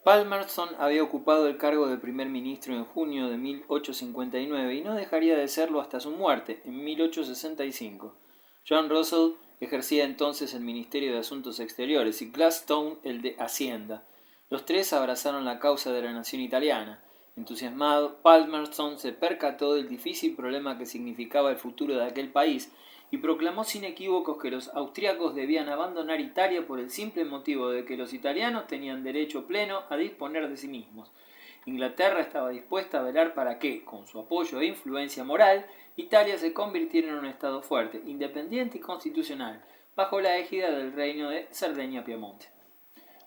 Palmerston había ocupado el cargo de primer ministro en junio de 1859 y no dejaría de serlo hasta su muerte, en 1865. John Russell ejercía entonces el Ministerio de Asuntos Exteriores y Gladstone el de Hacienda. Los tres abrazaron la causa de la nación italiana. Entusiasmado, Palmerston se percató del difícil problema que significaba el futuro de aquel país y proclamó sin equívocos que los austríacos debían abandonar Italia por el simple motivo de que los italianos tenían derecho pleno a disponer de sí mismos. Inglaterra estaba dispuesta a velar para que, con su apoyo e influencia moral, Italia se convirtiera en un estado fuerte, independiente y constitucional, bajo la égida del reino de Cerdeña-Piamonte.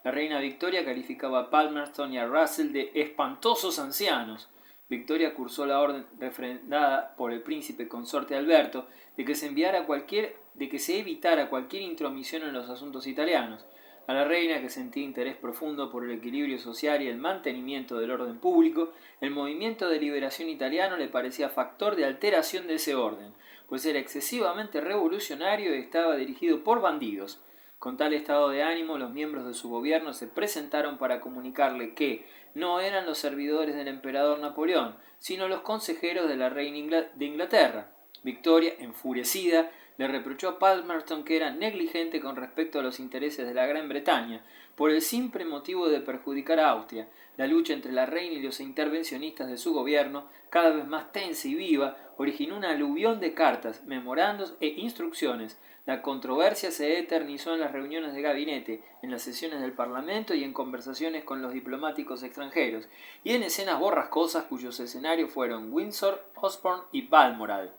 La reina Victoria calificaba a Palmerston y a Russell de espantosos ancianos. Victoria cursó la orden refrendada por el príncipe consorte Alberto de que se evitara cualquier intromisión en los asuntos italianos. A la reina, que sentía interés profundo por el equilibrio social y el mantenimiento del orden público, el movimiento de liberación italiano le parecía factor de alteración de ese orden, pues era excesivamente revolucionario y estaba dirigido por bandidos. Con tal estado de ánimo, los miembros de su gobierno se presentaron para comunicarle que no eran los servidores del emperador Napoleón, sino los consejeros de la reina de Inglaterra. Victoria, enfurecida, le reprochó a Palmerston que era negligente con respecto a los intereses de la Gran Bretaña, por el simple motivo de perjudicar a Austria. La lucha entre la reina y los intervencionistas de su gobierno, cada vez más tensa y viva, originó una aluvión de cartas, memorandos e instrucciones. La controversia se eternizó en las reuniones de gabinete, en las sesiones del Parlamento y en conversaciones con los diplomáticos extranjeros, y en escenas borrascosas cuyos escenarios fueron Windsor, Osborne y Balmoral.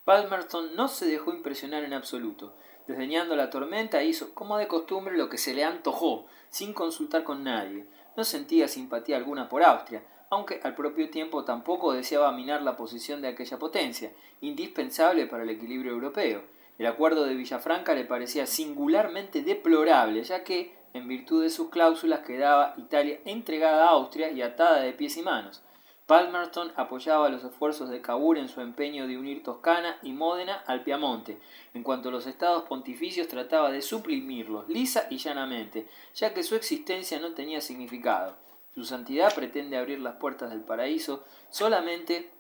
Palmerston no se dejó impresionar en absoluto. Desdeñando la tormenta, hizo, como de costumbre, lo que se le antojó, sin consultar con nadie. No sentía simpatía alguna por Austria, aunque al propio tiempo tampoco deseaba minar la posición de aquella potencia, indispensable para el equilibrio europeo. El acuerdo de Villafranca le parecía singularmente deplorable, ya que, en virtud de sus cláusulas, quedaba Italia entregada a Austria y atada de pies y manos. Palmerston apoyaba los esfuerzos de Cavour en su empeño de unir Toscana y Módena al Piamonte. En cuanto a los estados pontificios, trataba de suprimirlos lisa y llanamente, ya que su existencia no tenía significado. Su santidad pretende abrir las puertas del paraíso solamente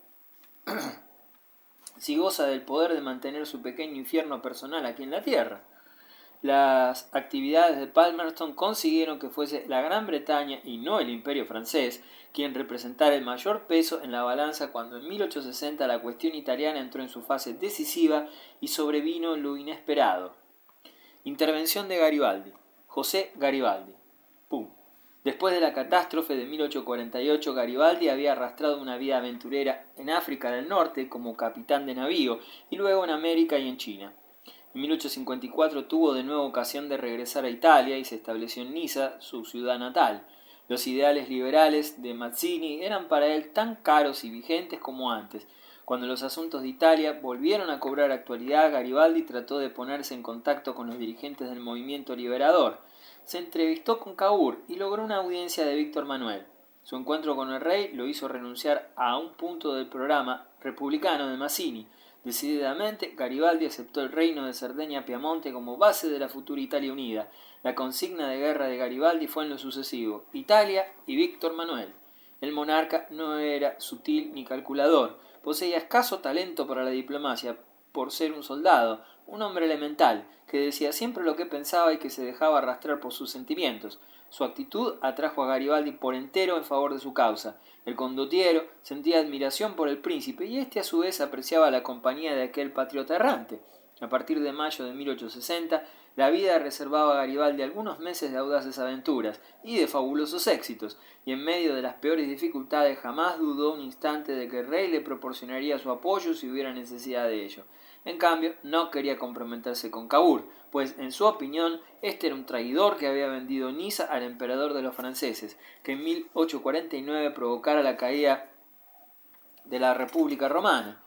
si goza del poder de mantener su pequeño infierno personal aquí en la tierra. Las actividades de Palmerston consiguieron que fuese la Gran Bretaña y no el Imperio francés quien representara el mayor peso en la balanza cuando en 1860 la cuestión italiana entró en su fase decisiva y sobrevino lo inesperado. Intervención de Garibaldi. José Garibaldi. ¡Pum! Después de la catástrofe de 1848, Garibaldi había arrastrado una vida aventurera en África del Norte como capitán de navío y luego en América y en China. En 1854 tuvo de nuevo ocasión de regresar a Italia y se estableció en Niza, su ciudad natal. Los ideales liberales de Mazzini eran para él tan caros y vigentes como antes. Cuando los asuntos de Italia volvieron a cobrar actualidad, Garibaldi trató de ponerse en contacto con los dirigentes del movimiento liberador. Se entrevistó con Cavour y logró una audiencia de Víctor Manuel. Su encuentro con el rey lo hizo renunciar a un punto del programa republicano de Mazzini. Decididamente, Garibaldi aceptó el reino de Cerdeña-Piamonte como base de la futura Italia unida. La consigna de guerra de Garibaldi fue en lo sucesivo: Italia y Víctor Manuel. El monarca no era sutil ni calculador, poseía escaso talento para la diplomacia, por ser un soldado, un hombre elemental, que decía siempre lo que pensaba y que se dejaba arrastrar por sus sentimientos. Su actitud atrajo a Garibaldi por entero en favor de su causa. El condottiero sentía admiración por el príncipe y éste a su vez apreciaba la compañía de aquel patriota errante. A partir de mayo de 1860, la vida reservaba a Garibaldi algunos meses de audaces aventuras y de fabulosos éxitos, y en medio de las peores dificultades jamás dudó un instante de que el rey le proporcionaría su apoyo si hubiera necesidad de ello. En cambio, no quería comprometerse con Cavour, pues, en su opinión, este era un traidor que había vendido Niza al emperador de los franceses, que en 1849 provocara la caída de la República Romana.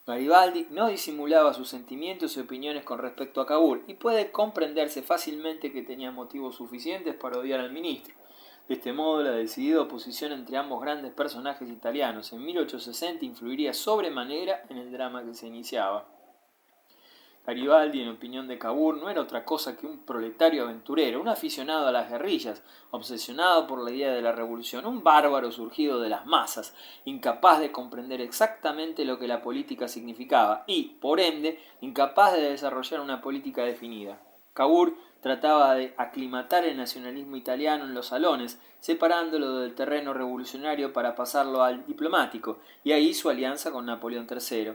Garibaldi no disimulaba sus sentimientos y opiniones con respecto a Cavour, y puede comprenderse fácilmente que tenía motivos suficientes para odiar al ministro. De este modo, la decidida oposición entre ambos grandes personajes italianos en 1860 influiría sobremanera en el drama que se iniciaba. Garibaldi, en opinión de Cavour, no era otra cosa que un proletario aventurero, un aficionado a las guerrillas, obsesionado por la idea de la revolución, un bárbaro surgido de las masas, incapaz de comprender exactamente lo que la política significaba y, por ende, incapaz de desarrollar una política definida. Cavour trataba de aclimatar el nacionalismo italiano en los salones, separándolo del terreno revolucionario para pasarlo al diplomático, y ahí su alianza con Napoleón III.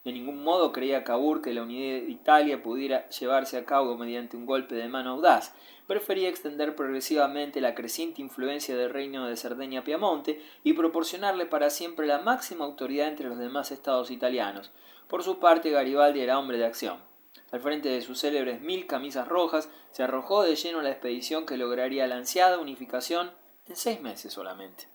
De ningún modo creía Cavour que la unidad de Italia pudiera llevarse a cabo mediante un golpe de mano audaz. Prefería extender progresivamente la creciente influencia del reino de Cerdeña-Piamonte y proporcionarle para siempre la máxima autoridad entre los demás estados italianos. Por su parte, Garibaldi era hombre de acción. Al frente de sus célebres 1000 camisas rojas, se arrojó de lleno a la expedición que lograría la ansiada unificación en 6 meses solamente.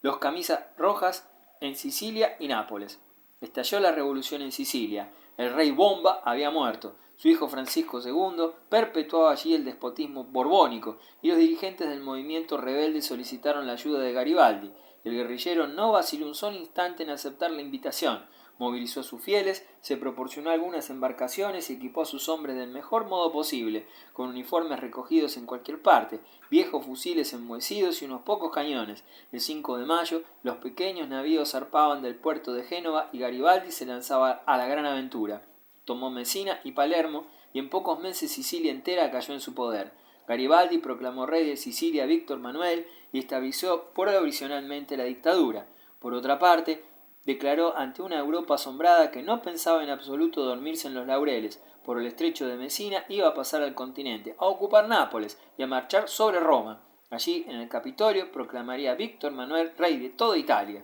Los camisas rojas en Sicilia y Nápoles. Estalló la revolución en Sicilia. El rey Bomba había muerto. Su hijo Francisco II perpetuaba allí el despotismo borbónico y los dirigentes del movimiento rebelde solicitaron la ayuda de Garibaldi. El guerrillero no vaciló un solo instante en aceptar la invitación. Movilizó a sus fieles, se proporcionó algunas embarcaciones y equipó a sus hombres del mejor modo posible, con uniformes recogidos en cualquier parte, viejos fusiles enmohecidos y unos pocos cañones. El 5 de mayo, los pequeños navíos zarpaban del puerto de Génova y Garibaldi se lanzaba a la gran aventura. Tomó Messina y Palermo y en pocos meses Sicilia entera cayó en su poder. Garibaldi proclamó rey de Sicilia a Víctor Manuel y estableció provisionalmente la dictadura. Por otra parte, declaró ante una Europa asombrada que no pensaba en absoluto dormirse en los laureles. Por el estrecho de Messina iba a pasar al continente, a ocupar Nápoles y a marchar sobre Roma. Allí, en el Capitolio, proclamaría a Víctor Manuel rey de toda Italia.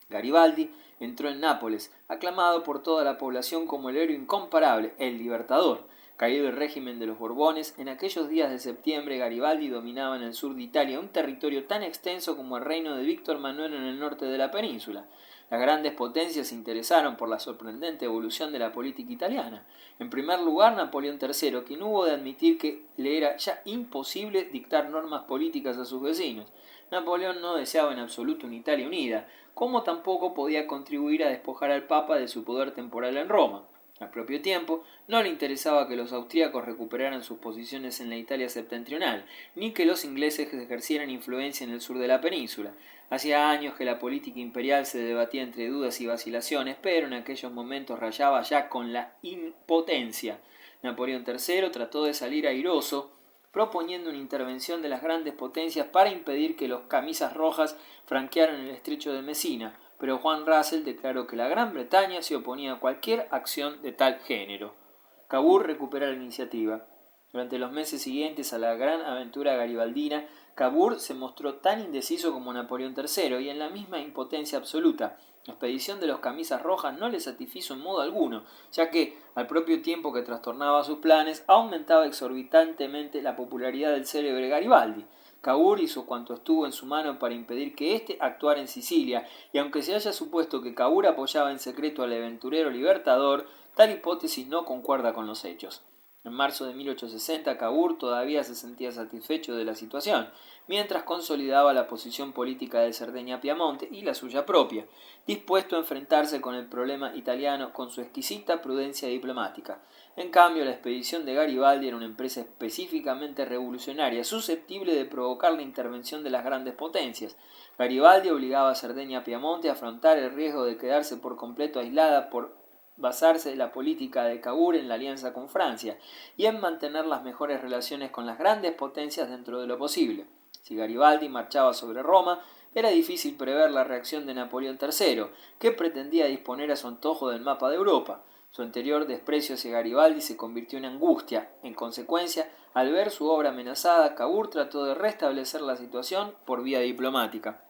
Garibaldi entró en Nápoles, aclamado por toda la población como el héroe incomparable, el libertador. Caído el régimen de los Borbones, en aquellos días de septiembre Garibaldi dominaba en el sur de Italia un territorio tan extenso como el reino de Víctor Manuel en el norte de la península. Las grandes potencias se interesaron por la sorprendente evolución de la política italiana. En primer lugar, Napoleón III, quien hubo de admitir que le era ya imposible dictar normas políticas a sus vecinos. Napoleón no deseaba en absoluto una Italia unida, como tampoco podía contribuir a despojar al Papa de su poder temporal en Roma. Al propio tiempo, no le interesaba que los austríacos recuperaran sus posiciones en la Italia septentrional, ni que los ingleses ejercieran influencia en el sur de la península. Hacía años que la política imperial se debatía entre dudas y vacilaciones, pero en aquellos momentos rayaba ya con la impotencia. Napoleón III trató de salir airoso, proponiendo una intervención de las grandes potencias para impedir que los camisas rojas franquearan el estrecho de Messina, pero Juan Russell declaró que la Gran Bretaña se oponía a cualquier acción de tal género. Cavour recupera la iniciativa. Durante los meses siguientes a la gran aventura garibaldina, Cavour se mostró tan indeciso como Napoleón III y en la misma impotencia absoluta. La expedición de los camisas rojas no le satisfizo en modo alguno, ya que, al propio tiempo que trastornaba sus planes, aumentaba exorbitantemente la popularidad del célebre Garibaldi. Cavour hizo cuanto estuvo en su mano para impedir que éste actuara en Sicilia, y aunque se haya supuesto que Cavour apoyaba en secreto al aventurero libertador, tal hipótesis no concuerda con los hechos. En marzo de 1860, Cavour todavía se sentía satisfecho de la situación, mientras consolidaba la posición política de Cerdeña-Piamonte y la suya propia, dispuesto a enfrentarse con el problema italiano con su exquisita prudencia diplomática. En cambio, la expedición de Garibaldi era una empresa específicamente revolucionaria, susceptible de provocar la intervención de las grandes potencias. Garibaldi obligaba a Cerdeña-Piamonte a afrontar el riesgo de quedarse por completo aislada por basarse la política de Cavour en la alianza con Francia y en mantener las mejores relaciones con las grandes potencias dentro de lo posible. Si Garibaldi marchaba sobre Roma, era difícil prever la reacción de Napoleón III, que pretendía disponer a su antojo del mapa de Europa. Su anterior desprecio hacia Garibaldi se convirtió en angustia. En consecuencia, al ver su obra amenazada, Cavour trató de restablecer la situación por vía diplomática.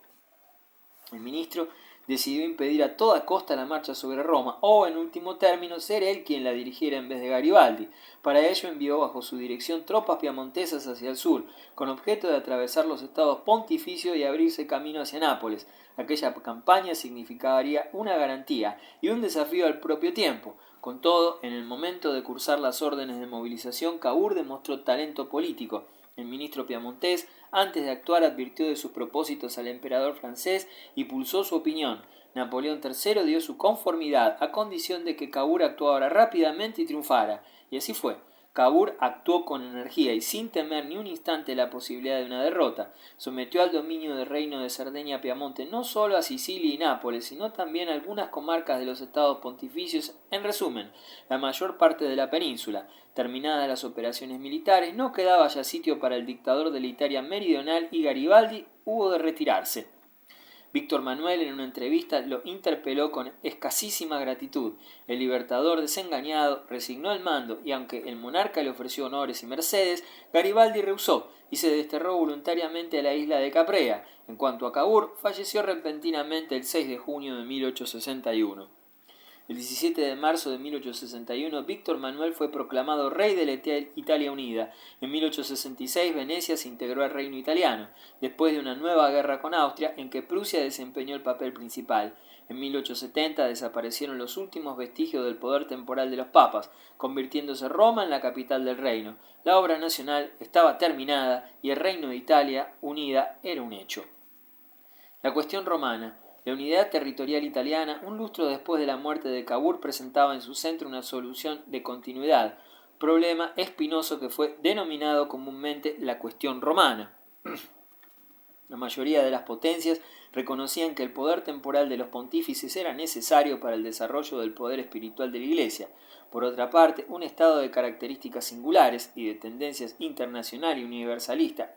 El ministro decidió impedir a toda costa la marcha sobre Roma, o, en último término, ser él quien la dirigiera en vez de Garibaldi. Para ello envió bajo su dirección tropas piamontesas hacia el sur, con objeto de atravesar los estados pontificios y abrirse camino hacia Nápoles. Aquella campaña significaría una garantía y un desafío al propio tiempo. Con todo, en el momento de cursar las órdenes de movilización, Cavour demostró talento político. El ministro piamontés, antes de actuar, advirtió de sus propósitos al emperador francés y pulsó su opinión. Napoleón III dio su conformidad a condición de que Cavour actuara rápidamente y triunfara, y así fue. Cavour actuó con energía y sin temer ni un instante la posibilidad de una derrota. Sometió al dominio del reino de Cerdeña a Piamonte no solo a Sicilia y Nápoles, sino también a algunas comarcas de los estados pontificios. En resumen, la mayor parte de la península. Terminadas las operaciones militares, no quedaba ya sitio para el dictador de la Italia meridional y Garibaldi hubo de retirarse. Víctor Manuel en una entrevista lo interpeló con escasísima gratitud. El libertador desengañado resignó el mando y aunque el monarca le ofreció honores y mercedes, Garibaldi rehusó y se desterró voluntariamente a la isla de Caprea. En cuanto a Cavour, falleció repentinamente el 6 de junio de 1861. El 17 de marzo de 1861, Víctor Manuel fue proclamado rey de la Italia Unida. En 1866, Venecia se integró al reino italiano, después de una nueva guerra con Austria, en que Prusia desempeñó el papel principal. En 1870 desaparecieron los últimos vestigios del poder temporal de los papas, convirtiéndose Roma en la capital del reino. La obra nacional estaba terminada y el reino de Italia Unida era un hecho. La cuestión romana. La unidad territorial italiana, un lustro después de la muerte de Cavour, presentaba en su centro una solución de continuidad, problema espinoso que fue denominado comúnmente la cuestión romana. La mayoría de las potencias reconocían que el poder temporal de los pontífices era necesario para el desarrollo del poder espiritual de la Iglesia. Por otra parte, un estado de características singulares y de tendencias internacional y universalista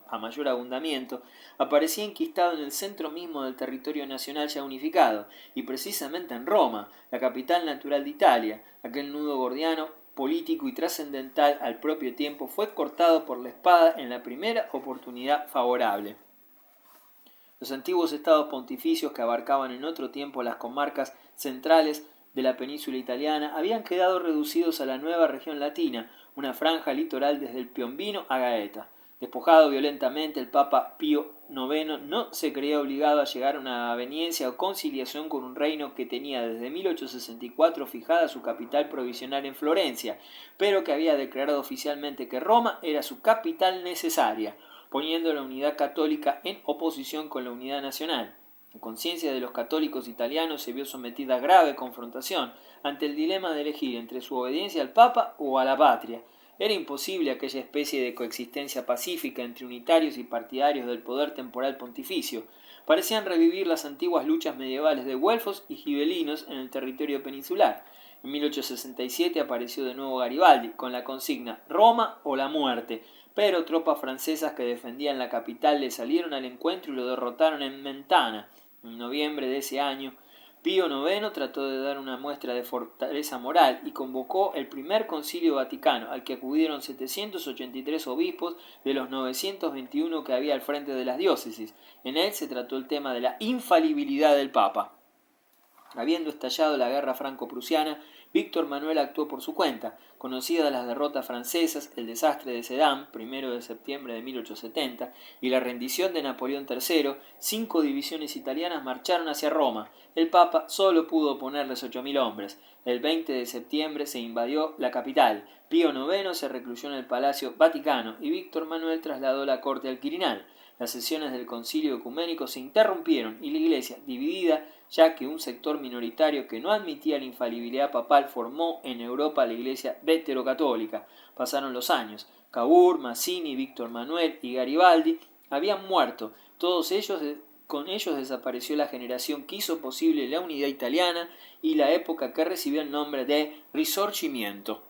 a mayor abundamiento, aparecía enquistado en el centro mismo del territorio nacional ya unificado, y precisamente en Roma, la capital natural de Italia. Aquel nudo gordiano, político y trascendental al propio tiempo, fue cortado por la espada en la primera oportunidad favorable. Los antiguos estados pontificios, que abarcaban en otro tiempo las comarcas centrales de la península italiana, habían quedado reducidos a la nueva región latina, una franja litoral desde el Piombino a Gaeta. Despojado violentamente, el Papa Pío IX no se creía obligado a llegar a una aveniencia o conciliación con un reino que tenía desde 1864 fijada su capital provisional en Florencia, pero que había declarado oficialmente que Roma era su capital necesaria, poniendo la unidad católica en oposición con la unidad nacional. La conciencia de los católicos italianos se vio sometida a grave confrontación ante el dilema de elegir entre su obediencia al Papa o a la patria. Era imposible aquella especie de coexistencia pacífica entre unitarios y partidarios del poder temporal pontificio. Parecían revivir las antiguas luchas medievales de güelfos y gibelinos en el territorio peninsular. En 1867 apareció de nuevo Garibaldi, con la consigna «Roma o la muerte», pero tropas francesas que defendían la capital le salieron al encuentro y lo derrotaron en Mentana. En noviembre de ese año, Pío IX trató de dar una muestra de fortaleza moral y convocó el primer concilio vaticano, al que acudieron 783 obispos de los 921 que había al frente de las diócesis. En él se trató el tema de la infalibilidad del Papa. Habiendo estallado la guerra franco-prusiana, Víctor Manuel actuó por su cuenta. Conocidas las derrotas francesas, el desastre de Sedan, 1 de septiembre de 1870, y la rendición de Napoleón III, 5 divisiones italianas marcharon hacia Roma. El Papa solo pudo ponerles 8.000 hombres. El 20 de septiembre se invadió la capital. Pío IX se recluyó en el Palacio Vaticano y Víctor Manuel trasladó la corte al Quirinal. Las sesiones del concilio ecuménico se interrumpieron y la Iglesia, dividida, ya que un sector minoritario que no admitía la infalibilidad papal formó en Europa la Iglesia veterocatólica. Pasaron los años. Cavour, Mazzini, Víctor Manuel y Garibaldi habían muerto. Con ellos desapareció la generación que hizo posible la unidad italiana y la época que recibió el nombre de Risorgimento.